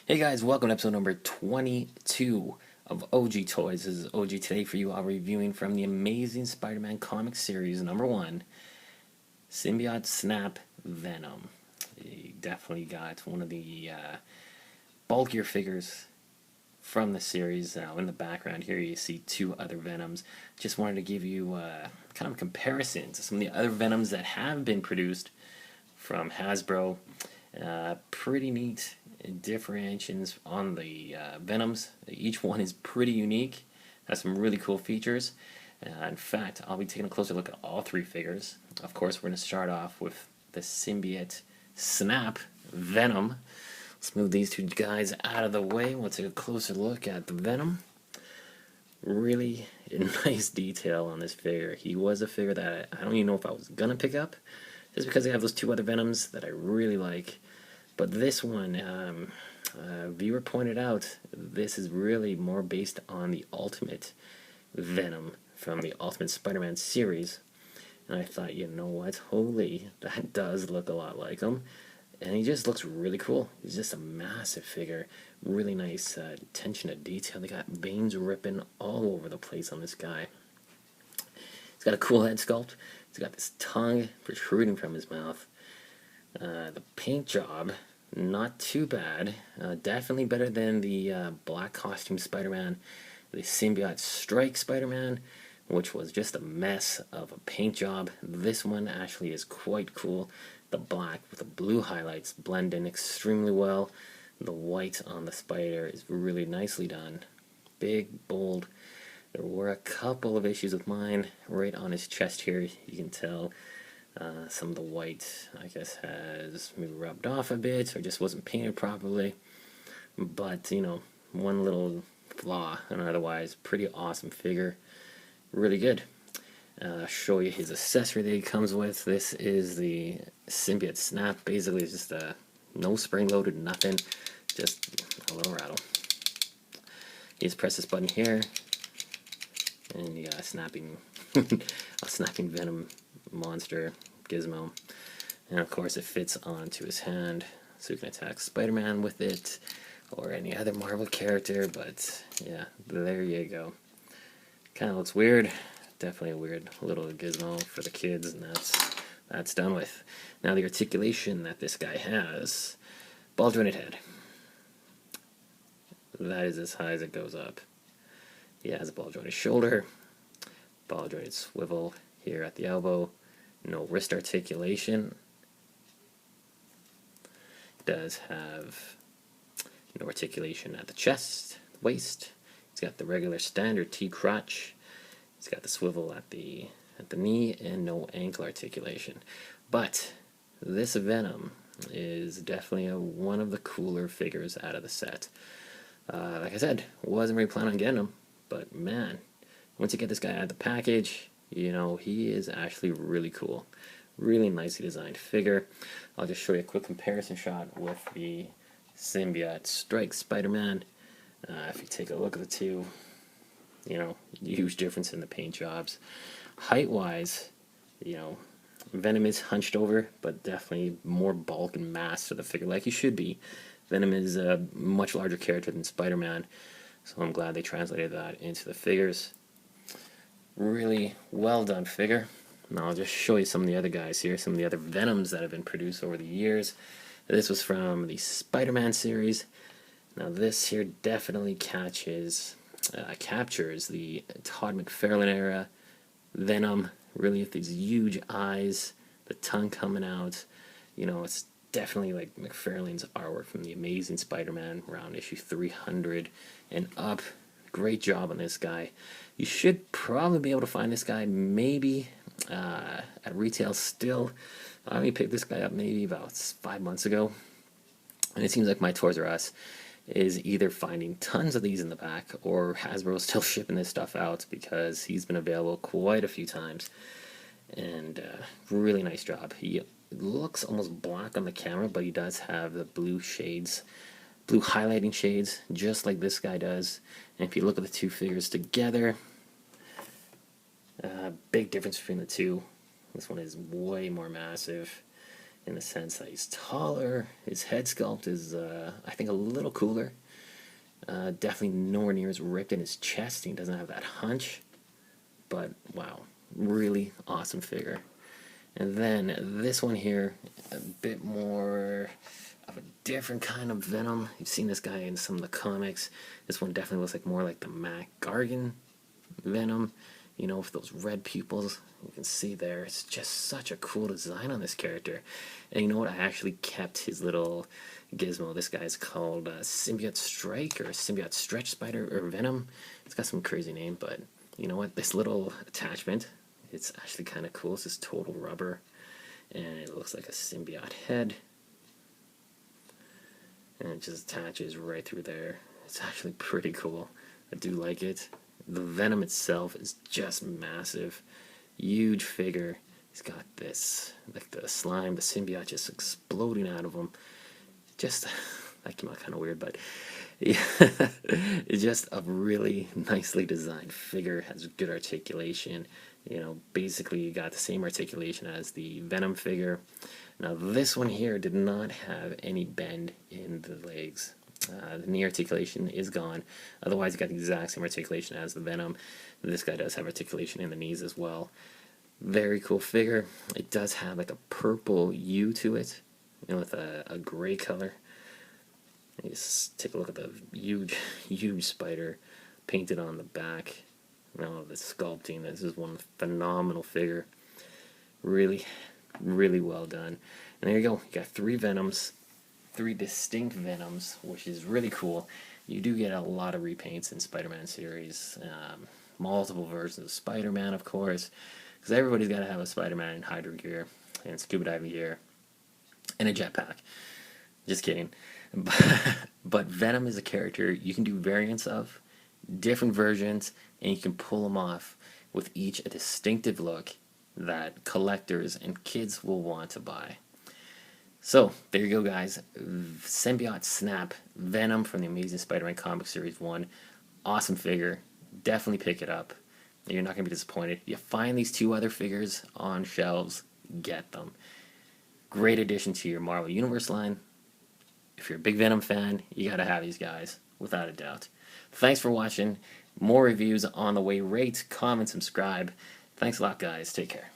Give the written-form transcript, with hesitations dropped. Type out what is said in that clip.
Hey guys, welcome to episode number 22 of OG Toys. This is OG today for you all reviewing from the Amazing Spider-Man comic series number 1, Symbiote Snap Venom. You definitely got one of the bulkier figures from the series. Now in the background here you see two other Venoms. Just wanted to give you kind of a comparison to some of the other Venoms that have been produced from Hasbro. Pretty neat differentiations on the Venoms. Each one is pretty unique, has some really cool features. In fact, I'll be taking a closer look at all three figures. Of course, we're going to start off with the Symbiote Snap Venom. Let's move these two guys out of the way. We'll take a closer look at the Venom. Really nice detail on this figure. He was a figure that I don't even know if I was going to pick up, just because they have those two other Venoms that I really like. But this one, viewer pointed out, this is really more based on the Ultimate Venom from the Ultimate Spider-Man series. And I thought, you know what, holy, that does look a lot like him. And he just looks really cool. He's just a massive figure. Really nice attention to detail. They got veins ripping all over the place on this guy. He's got a cool head sculpt. He's got this tongue protruding from his mouth. The paint job, not too bad. Definitely better than the black costume Spider-Man, the Symbiote Strike Spider-Man, which was just a mess of a paint job. This one actually is quite cool. The black with the blue highlights blend in extremely well. The white on the spider is really nicely done. Big, bold. There were a couple of issues with mine right on his chest here. You can tell some of the white, I guess, has maybe rubbed off a bit or just wasn't painted properly. But, you know, one little flaw, and otherwise pretty awesome figure. Really good. Show you his accessory that he comes with. This is the Symbiote Snap. Basically, it's just no spring loaded, nothing, just a little rattle. You just press this button here, and you got a snapping Venom monster gizmo, and of course it fits onto his hand, so you can attack Spider-Man with it or any other Marvel character. But yeah, there you go. Kind of looks weird. Definitely a weird little gizmo for the kids, and that's done with. Now the articulation that this guy has, ball jointed head. That is as high as it goes up. He has a ball jointed shoulder, ball jointed swivel here at the elbow. No wrist articulation. Does have no articulation at the chest, waist. He's got the regular standard T crotch. He's got the swivel at the knee and no ankle articulation. But this Venom is definitely one of the cooler figures out of the set. Like I said, wasn't really planning on getting him, but man, once you get this guy out of the package, you know, he is actually really cool. Really nicely designed figure. I'll just show you a quick comparison shot with the Symbiote Strike Spider-Man. If you take a look at the two, you know, huge difference in the paint jobs. Height-wise, you know, Venom is hunched over, but definitely more bulk and mass to the figure, like he should be. Venom is a much larger character than Spider-Man, so I'm glad they translated that into the figures. Really well done figure. Now I'll just show you some of the other guys here, some of the other Venoms that have been produced over the years. This was from the Spider-Man series. Now this here definitely captures the Todd McFarlane era Venom, really with these huge eyes, the tongue coming out. You know, it's definitely like McFarlane's artwork from the Amazing Spider-Man around issue 300 and up. Great job on this guy. You should probably be able to find this guy maybe at retail still. I only picked this guy up maybe about 5 months ago, and it seems like my Toys R Us is either finding tons of these in the back or Hasbro still shipping this stuff out, because he's been available quite a few times. And really nice job. He looks almost black on the camera, but he does have the blue shades, blue highlighting shades, just like this guy does. And if you look at the two figures together, big difference between the two. This one is way more massive. in the sense that he's taller. His head sculpt is, I think, a little cooler. Definitely nowhere near as ripped in his chest. He doesn't have that hunch. But wow, really awesome figure. And then this one here, a bit more of a different kind of Venom. You've seen this guy in some of the comics. This one definitely looks like more like the Mac Gargan Venom, you know, with those red pupils. You can see there, it's just such a cool design on this character. And you know what, I actually kept his little gizmo. This guy's called Symbiote Strike or Symbiote Stretch Spider or Venom. It's got some crazy name, but you know what, this little attachment, it's actually kind of cool. It's this total rubber, and it looks like a symbiote head, and it just attaches right through there. It's actually pretty cool. I do like it. The Venom itself is just massive, huge figure. He's got this, like the slime, the symbiote just exploding out of him. Just, that came out kind of weird, but yeah, it's just a really nicely designed figure. Has good articulation. You know, basically you got the same articulation as the Venom figure. Now this one here did not have any bend in the legs. The knee articulation is gone. Otherwise you got the exact same articulation as the Venom. This guy does have articulation in the knees as well. Very cool figure. It does have like a purple hue to it, you know, with a gray color. And just take a look at the huge spider painted on the back. Oh, the sculpting, this is one phenomenal figure. Really, really well done. And there you go, you got 3 Venoms, 3 distinct Venoms, which is really cool. You do get a lot of repaints in Spider-Man series, multiple versions of Spider-Man, of course, because everybody's got to have a Spider-Man hydro gear and scuba diving gear and a jetpack. Just kidding. But Venom is a character you can do variants of, different versions, and you can pull them off with each a distinctive look that collectors and kids will want to buy. So there you go, guys. Symbiote Snap Venom from the Amazing Spider-Man Comic Series 1. Awesome figure. Definitely pick it up. You're not going to be disappointed. You find these 2 other figures on shelves, get them. Great addition to your Marvel Universe line. If you're a big Venom fan, you got to have these guys, without a doubt. Thanks for watching. More reviews on the way. Rate, comment, subscribe. Thanks a lot, guys. Take care.